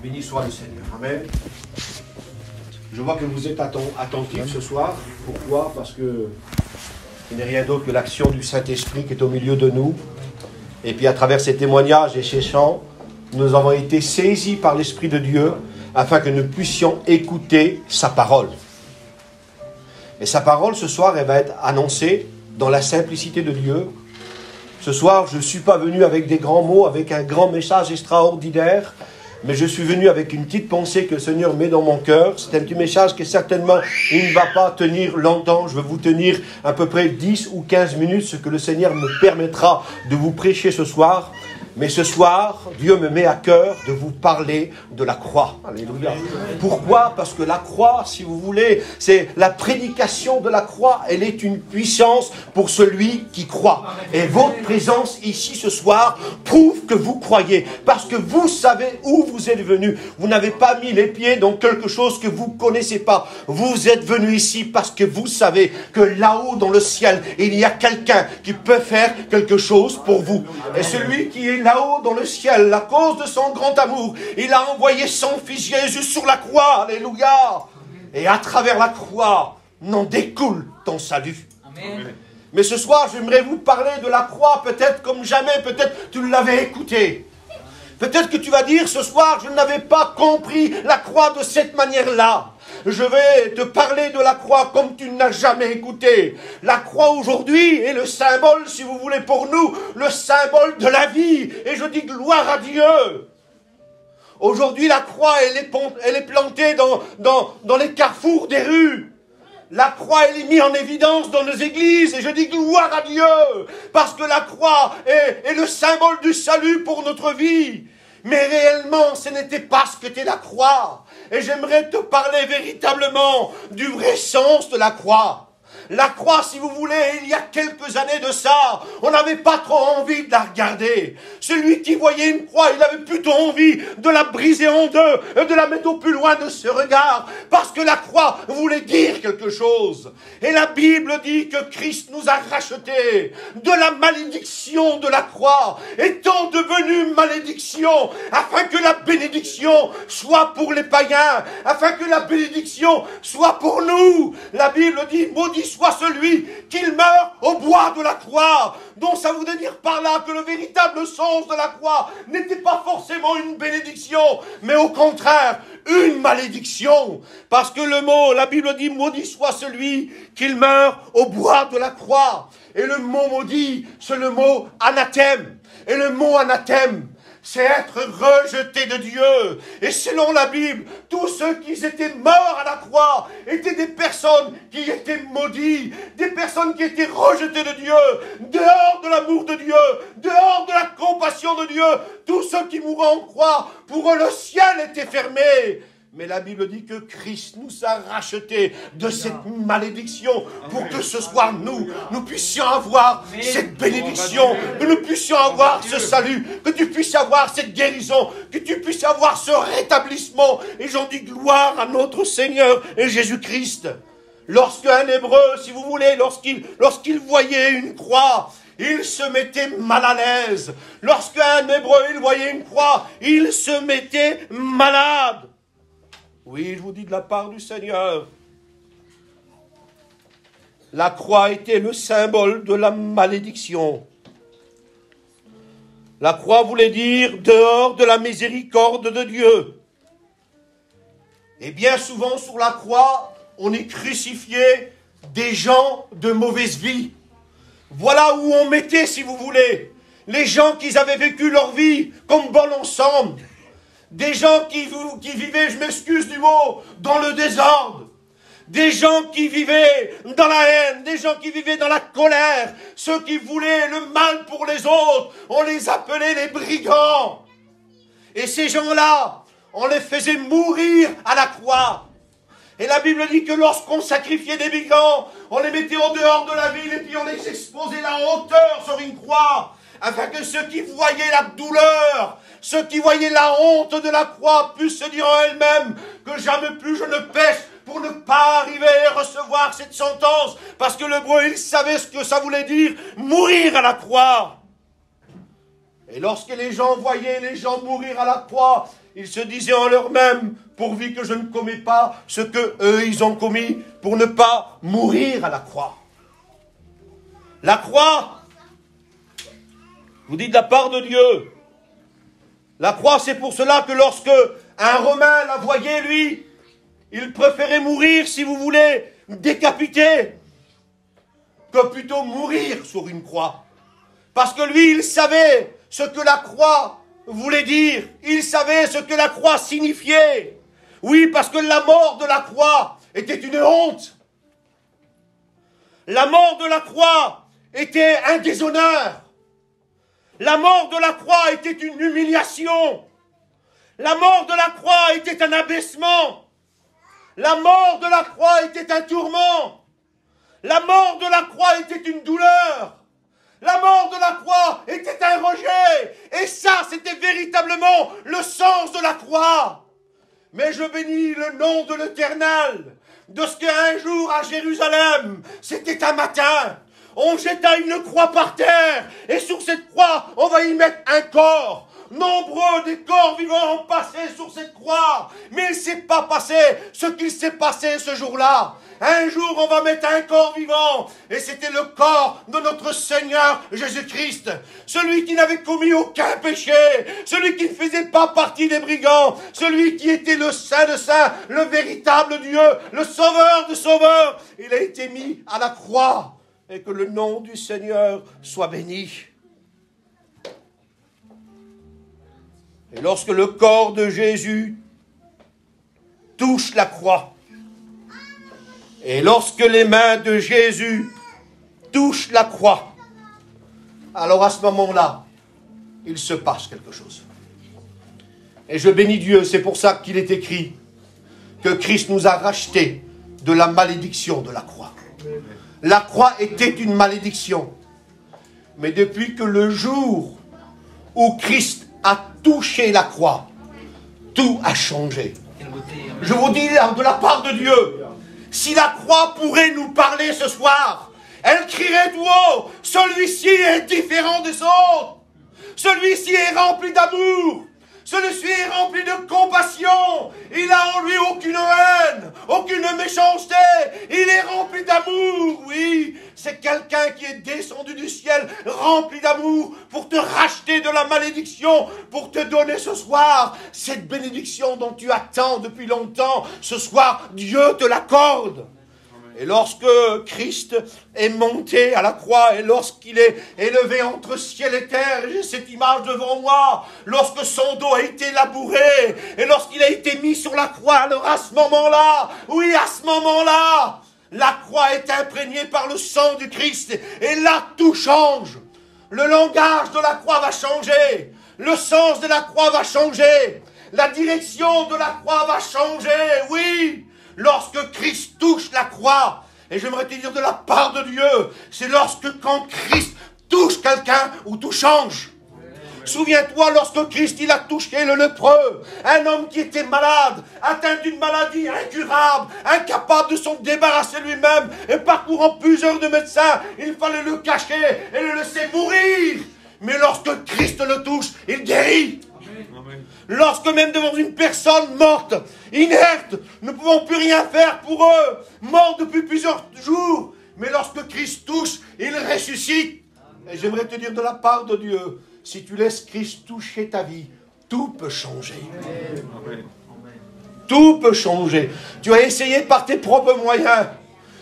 Béni soit le Seigneur. Amen. Je vois que vous êtes attentifs ce soir. Pourquoi? Parce que il n'est rien d'autre que l'action du Saint-Esprit qui est au milieu de nous. Et puis à travers ces témoignages et ces chants, nous avons été saisis par l'Esprit de Dieu afin que nous puissions écouter sa parole. Et sa parole ce soir, elle va être annoncée dans la simplicité de Dieu. Ce soir, je ne suis pas venu avec des grands mots, avec un grand message extraordinaire, mais je suis venu avec une petite pensée que le Seigneur met dans mon cœur. C'est un petit message qui certainement, il ne va pas tenir longtemps. Je vais vous tenir à peu près 10 ou 15 minutes, ce que le Seigneur me permettra de vous prêcher ce soir. Mais ce soir, Dieu me met à cœur de vous parler de la croix. Alléluia. Pourquoi? Parce que la croix, si vous voulez, c'est la prédication de la croix. Elle est une puissance pour celui qui croit. Et votre présence ici ce soir prouve que vous croyez. Parce que vous savez où vous êtes venus. Vous n'avez pas mis les pieds dans quelque chose que vous ne connaissez pas. Vous êtes venus ici parce que vous savez que là-haut dans le ciel, il y a quelqu'un qui peut faire quelque chose pour vous. Et celui qui est là-haut dans le ciel, à cause de son grand amour, il a envoyé son fils Jésus sur la croix. Alléluia. Et à travers la croix, n'en découle ton salut. Amen. Mais ce soir, j'aimerais vous parler de la croix, peut-être comme jamais, peut-être tu l'avais écouté. Peut-être que tu vas dire ce soir, je n'avais pas compris la croix de cette manière-là. Je vais te parler de la croix comme tu n'as jamais écouté. La croix aujourd'hui est le symbole, si vous voulez, pour nous, le symbole de la vie. Et je dis gloire à Dieu. Aujourd'hui, la croix, elle est plantée dans les carrefours des rues. La croix, elle est mise en évidence dans nos églises. Et je dis gloire à Dieu. Parce que la croix est le symbole du salut pour notre vie. Mais réellement, ce n'était pas ce qu'était la croix. Et j'aimerais te parler véritablement du vrai sens de la croix. La croix, si vous voulez, il y a quelques années de ça, on n'avait pas trop envie de la regarder. Celui qui voyait une croix, il avait plutôt envie de la briser en deux et de la mettre au plus loin de ce regard. Parce que la croix voulait dire quelque chose. Et la Bible dit que Christ nous a rachetés de la malédiction de la croix, étant devenu malédiction, afin que la bénédiction soit pour les païens, afin que la bénédiction soit pour nous. La Bible dit, maudit soit celui qu'il meurt au bois de la croix. Donc ça voudrait dire par là que le véritable sens de la croix n'était pas forcément une bénédiction, mais au contraire, une malédiction. Parce que le mot, la Bible dit, maudit soit celui qu'il meurt au bois de la croix. Et le mot maudit, c'est le mot anathème. Et le mot anathème, c'est être rejeté de Dieu. Et selon la Bible, tous ceux qui étaient morts à la croix étaient des personnes qui étaient maudites, des personnes qui étaient rejetées de Dieu, dehors de l'amour de Dieu, dehors de la compassion de Dieu. Tous ceux qui mourraient en croix, pour eux le ciel était fermé. Mais la Bible dit que Christ nous a rachetés de cette malédiction pour que ce soir nous puissions avoir cette bénédiction, que nous puissions avoir ce salut, que tu puisses avoir cette guérison, que tu puisses avoir ce rétablissement. Et j'en dis gloire à notre Seigneur et Jésus-Christ. Lorsqu'un Hébreu, si vous voulez, lorsqu'il voyait une croix, il se mettait mal à l'aise. Lorsqu'un Hébreu, il voyait une croix, il se mettait malade. Oui, je vous dis de la part du Seigneur. La croix était le symbole de la malédiction. La croix voulait dire dehors de la miséricorde de Dieu. Et bien souvent sur la croix, on y crucifiait des gens de mauvaise vie. Voilà où on mettait, si vous voulez, les gens qui avaient vécu leur vie comme bon ensemble. Des gens qui vivaient, je m'excuse du mot, dans le désordre. Des gens qui vivaient dans la haine, des gens qui vivaient dans la colère. Ceux qui voulaient le mal pour les autres, on les appelait les brigands. Et ces gens-là, on les faisait mourir à la croix. Et la Bible dit que lorsqu'on sacrifiait des brigands, on les mettait en dehors de la ville et puis on les exposait là en hauteur sur une croix. Afin que ceux qui voyaient la douleur, ceux qui voyaient la honte de la croix puissent se dire en elles-mêmes que jamais plus je ne pêche pour ne pas arriver à recevoir cette sentence. Parce que l'Hébreu, il savait ce que ça voulait dire, mourir à la croix. Et lorsque les gens voyaient les gens mourir à la croix, ils se disaient en leur-même, pourvu que je ne commets pas ce que eux ils ont commis, pour ne pas mourir à la croix. La croix, je vous dis de la part de Dieu, la croix c'est pour cela que lorsque un Romain la voyait, lui, il préférait mourir, si vous voulez, décapité, que plutôt mourir sur une croix. Parce que lui, il savait ce que la croix voulait dire. Il savait ce que la croix signifiait. Oui, parce que la mort de la croix était une honte. La mort de la croix était un déshonneur. La mort de la croix était une humiliation. La mort de la croix était un abaissement. La mort de la croix était un tourment. La mort de la croix était une douleur. La mort de la croix était un rejet. Et ça, c'était véritablement le sens de la croix. Mais je bénis le nom de l'Éternel, de ce qu'un jour à Jérusalem, c'était un matin, on jeta une croix par terre, et sur cette croix, on va y mettre un corps. Nombreux des corps vivants ont passé sur cette croix, mais il ne s'est pas passé ce qu'il s'est passé ce jour-là. Un jour, on va mettre un corps vivant, et c'était le corps de notre Seigneur Jésus-Christ. Celui qui n'avait commis aucun péché, celui qui ne faisait pas partie des brigands, celui qui était le Saint de Saints, le véritable Dieu, le Sauveur de Sauveurs. Il a été mis à la croix, et que le nom du Seigneur soit béni. Et lorsque le corps de Jésus touche la croix, et lorsque les mains de Jésus touchent la croix, alors à ce moment-là, il se passe quelque chose. Et je bénis Dieu, c'est pour ça qu'il est écrit que Christ nous a rachetés de la malédiction de la croix. La croix était une malédiction. Mais depuis que le jour où Christ a touché la croix, tout a changé. Je vous dis de la part de Dieu, si la croix pourrait nous parler ce soir, elle crierait tout haut, celui-ci est différent des autres. Celui-ci est rempli d'amour. Celui-ci est rempli de compassion. Il n'a en lui aucune haine, aucune méchanceté. Il est rempli d'amour. Oui, c'est quelqu'un qui est descendu du ciel, rempli d'amour, pour te racheter de la malédiction, pour te donner ce soir cette bénédiction dont tu attends depuis longtemps. Ce soir, Dieu te l'accorde. Et lorsque Christ est monté à la croix, et lorsqu'il est élevé entre ciel et terre, j'ai cette image devant moi, lorsque son dos a été labouré, et lorsqu'il a été mis sur la croix, alors à ce moment-là, oui, à ce moment-là, la croix est imprégnée par le sang du Christ, et là, tout change. Le langage de la croix va changer, le sens de la croix va changer, la direction de la croix va changer, oui. Lorsque Christ touche la croix, et j'aimerais te dire de la part de Dieu, c'est quand Christ touche quelqu'un où tout change. Souviens-toi lorsque Christ il a touché le lépreux, un homme qui était malade, atteint d'une maladie incurable, incapable de s'en débarrasser lui-même, et parcourant plusieurs de médecins, il fallait le cacher et le laisser mourir. Mais lorsque Christ le touche, il guérit. Lorsque même devant une personne morte, inerte, nous ne pouvons plus rien faire pour eux, morts depuis plusieurs jours, mais lorsque Christ touche, il ressuscite. Et j'aimerais te dire de la part de Dieu, si tu laisses Christ toucher ta vie, tout peut changer. Amen. Tout peut changer. Tu as essayé par tes propres moyens,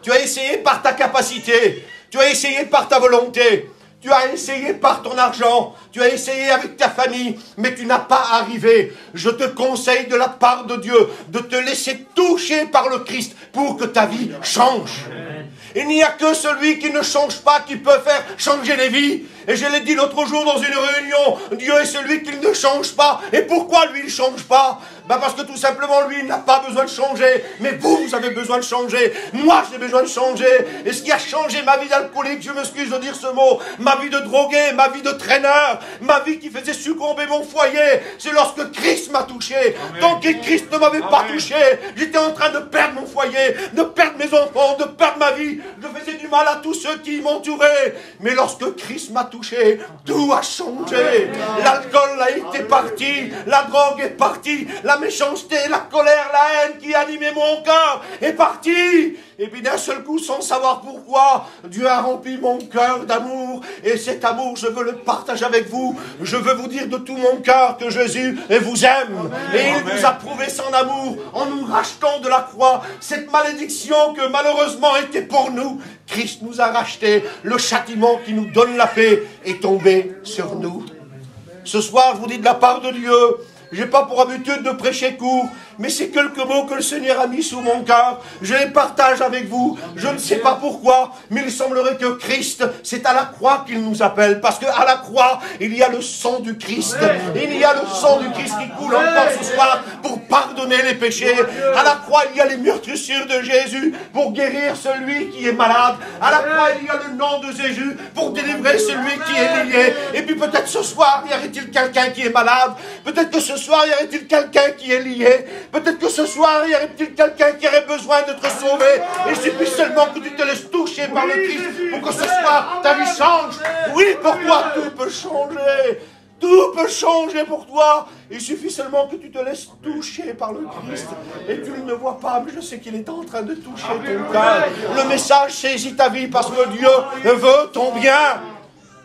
tu as essayé par ta capacité, tu as essayé par ta volonté, tu as essayé par ton argent, tu as essayé avec ta famille, mais tu n'as pas arrivé. Je te conseille de la part de Dieu de te laisser toucher par le Christ pour que ta vie change. Il n'y a que celui qui ne change pas qui peut faire changer les vies. Et je l'ai dit l'autre jour dans une réunion, Dieu est celui qui ne change pas. Et pourquoi lui il ne change pas? Parce que tout simplement lui il n'a pas besoin de changer. Mais vous avez besoin de changer. Moi j'ai besoin de changer. Et ce qui a changé ma vie d'alcoolique, je m'excuse de dire ce mot, ma vie de drogué, ma vie de traîneur, ma vie qui faisait succomber mon foyer, c'est lorsque Christ m'a touché. Amen. Tant que Christ ne m'avait pas touché, j'étais en train de perdre mon foyer, de perdre mes enfants, de perdre ma vie. Je faisais du mal à tous ceux qui m'entouraient. Mais lorsque Christ m'a touché, tout a changé. L'alcool a été parti, la drogue est partie, la méchanceté, la colère, la haine qui animait mon cœur est partie. Et puis d'un seul coup, sans savoir pourquoi, Dieu a rempli mon cœur d'amour. Et cet amour, je veux le partager avec vous. Je veux vous dire de tout mon cœur que Jésus vous aime. Et il vous a prouvé son amour en nous rachetant de la croix. Cette malédiction que malheureusement était pour nous, Christ nous a racheté. Le châtiment qui nous donne la paix est tombé sur nous. Ce soir, je vous dis de la part de Dieu, je n'ai pas pour habitude de prêcher court, mais c'est quelques mots que le Seigneur a mis sous mon cœur. Je les partage avec vous. Je ne sais pas pourquoi, mais il semblerait que Christ, c'est à la croix qu'il nous appelle. Parce qu'à la croix, il y a le sang du Christ. Il y a le sang du Christ qui coule encore ce soir pour pardonner les péchés. À la croix, il y a les meurtrissures de Jésus pour guérir celui qui est malade. À la croix, il y a le nom de Jésus pour délivrer celui qui est lié. Et puis peut-être ce soir, y aurait-il quelqu'un qui est malade? Peut-être que ce soir, y aurait-il quelqu'un qui est lié? Peut-être que ce soir, y aurait-il quelqu'un qui aurait besoin d'être sauvé. Et il suffit seulement que tu te laisses toucher par le Christ pour que ce soir, ta vie change. Oui, pour toi, tout peut changer. Tout peut changer pour toi. Il suffit seulement que tu te laisses toucher par le Christ. Et tu ne le vois pas, mais je sais qu'il est en train de toucher ton cœur. Le message saisit ta vie parce que Dieu veut ton bien.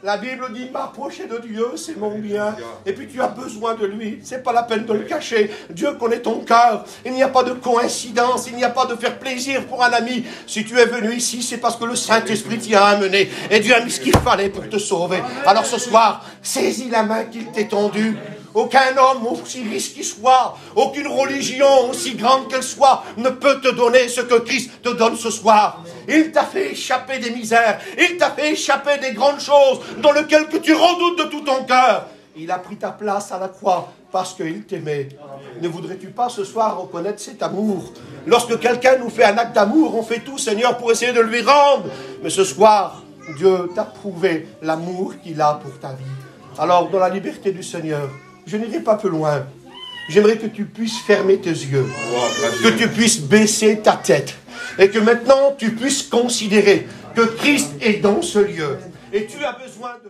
La Bible dit, m'approcher de Dieu, c'est mon bien. Et puis tu as besoin de lui. C'est pas la peine de le cacher. Dieu connaît ton cœur. Il n'y a pas de coïncidence. Il n'y a pas de faire plaisir pour un ami. Si tu es venu ici, c'est parce que le Saint-Esprit t'y a amené. Et Dieu a mis ce qu'il fallait pour te sauver. Alors ce soir, saisis la main qu'il t'est tendue. Aucun homme, aussi riche qu'il soit, aucune religion, aussi grande qu'elle soit, ne peut te donner ce que Christ te donne ce soir. Il t'a fait échapper des misères. Il t'a fait échapper des grandes choses dans lesquelles que tu redoutes de tout ton cœur. Il a pris ta place à la croix parce qu'il t'aimait. Ne voudrais-tu pas ce soir reconnaître cet amour? Lorsque quelqu'un nous fait un acte d'amour, on fait tout, Seigneur, pour essayer de lui rendre. Mais ce soir, Dieu t'a prouvé l'amour qu'il a pour ta vie. Alors, dans la liberté du Seigneur, je n'irai pas plus loin. J'aimerais que tu puisses fermer tes yeux, que tu puisses baisser ta tête, et que maintenant tu puisses considérer que Christ est dans ce lieu. Et tu as besoin de